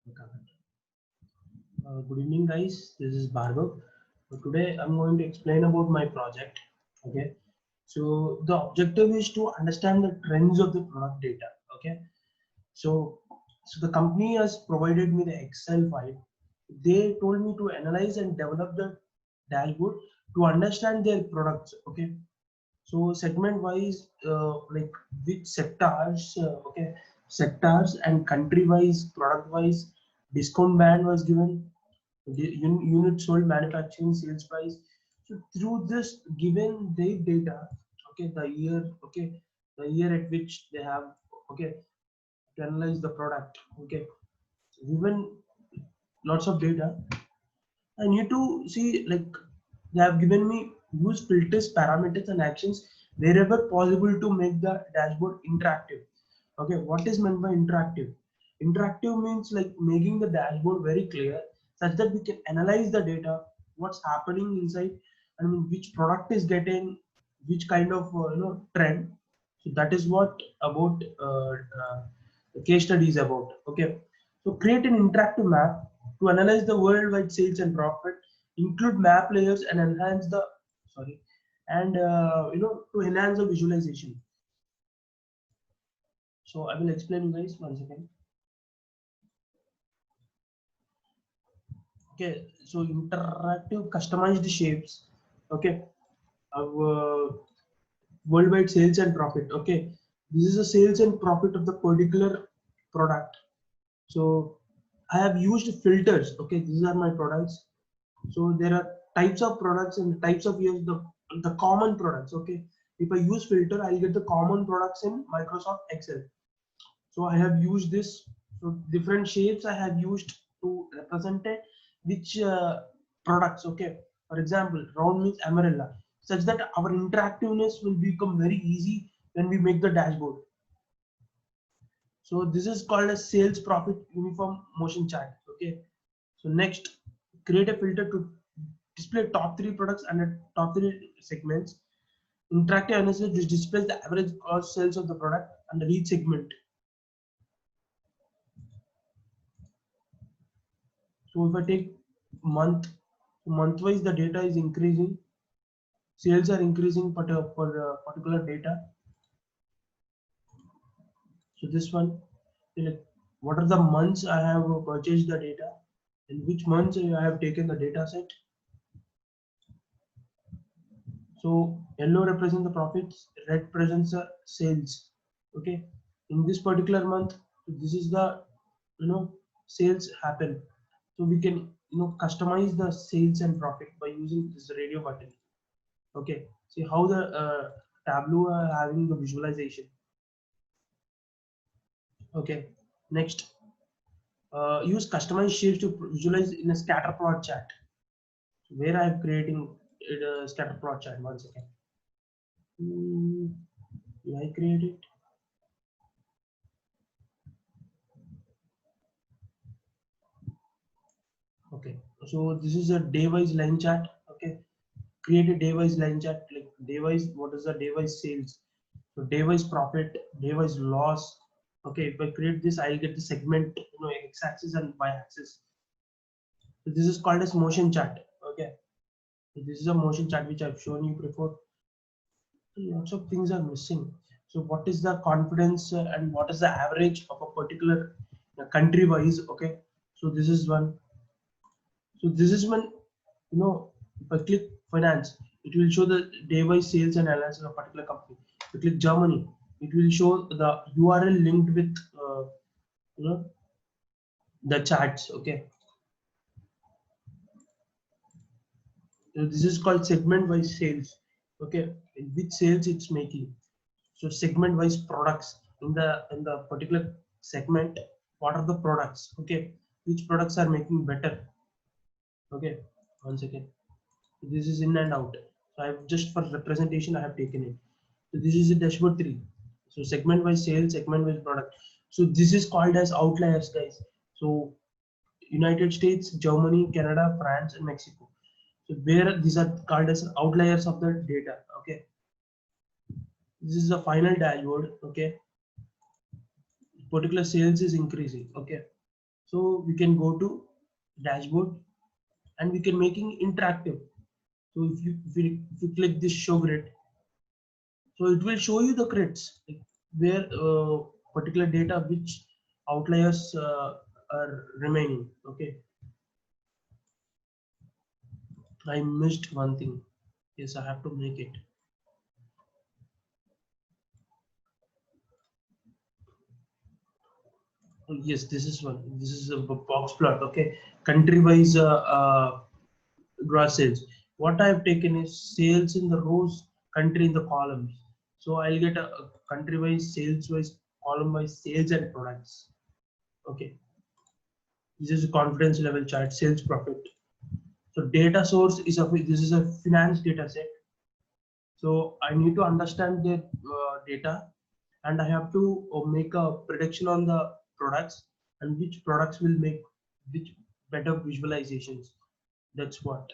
Good evening, guys. This is Bhargav. Today, I'm going to explain about my project. Okay. So the objective is to understand the trends of the product data. Okay. So, so the company has provided me the Excel file. They told me to analyze and develop the dashboard to understand their products. Okay. So segment wise, like which sectors, sectors and country wise, product wise, discount band was given, the unit sold, manufacturing, sales price. So through this given the data, the year at which they have, okay, to analyze the product, okay, given lots of data. I need to see, like, they have given me use filters, parameters, and actions wherever possible to make the dashboard interactive. Okay, what is meant by interactive? Interactive means like making the dashboard very clear such that we can analyze the data, what's happening inside, I mean, which product is getting which kind of trend. So that is what about the case study is about. Okay, so create an interactive map to analyze the worldwide sales and profit, include map layers and enhance the sorry, and to enhance the visualization. So I will explain you guys once again. Okay, so interactive customized shapes. Okay, of worldwide sales and profit. Okay, this is the sales and profit of the particular product. So I have used filters. Okay, these are my products. So there are types of products and types of years, the common products. Okay, if I use filter, I'll get the common products in Microsoft Excel. So I have used this. So different shapes I have used to represent it, which products. Okay, for example, round means umbrella, such that our interactiveness will become very easy when we make the dashboard. So this is called a sales profit uniform motion chart. Okay, so next, create a filter to display top three products under top three segments. Interactive analysis, which displays the average cost sales of the product under each segment. So if I take month wise, the data is increasing, sales are increasing for particular data. So this one, like, what are the months I have purchased the data, in which months I have taken the data set. So yellow represents the profits, red represents the sales. Okay, in this particular month, this is the sales happen. So we can customize the sales and profit by using this radio button. Okay, see how the Tableau are having the visualization. Okay, next, use customized shapes to visualize in a scatter plot chart. Where I am creating a scatter plot chart. Once again, did I create it? Okay, so this is a day-wise line chart. Okay, create a day-wise line chart, like day-wise. What is the day-wise sales? So day-wise profit, day-wise loss. Okay, if I create this, I'll get the segment, x-axis and y-axis. So this is called as motion chart. Okay, so this is a motion chart which I've shown you before. Lots of things are missing. So what is the confidence and what is the average of a particular country wise? Okay, so this is one. So this is when, if I click finance, it will show the day-wise sales and analysis of a particular company. If you click Germany, it will show the URL linked with you know the charts. Okay, so this is called segment-wise sales. Okay, in which sales it's making. So segment-wise products in the particular segment. What are the products? Okay, which products are making better? Okay, one second. This is in and out. So I've just for representation I have taken it. So this is a dashboard 3. So segment wise sales, segment wise product. So this is called as outliers, guys. So United States, Germany, Canada, France, and Mexico. So where these are called as outliers of the data. Okay. This is the final dashboard. Okay. Particular sales is increasing. Okay. So we can go to dashboard and we can making interactive. So if you click this show grid, so it will show you the grids, like where particular data, which outliers are remaining. Okay, I missed one thing. Yes, I have to make it. Oh, yes, this is one. This is a box plot. Okay, country wise gross sales. What I've taken is sales in the rows, country in the columns. So I'll get a country wise, sales wise, column wise sales and products. Okay, this is a confidence level chart, sales profit. So data source is this is a finance data set. So I need to understand the data, and I have to make a prediction on the products and which products will make which better visualizations. That's what.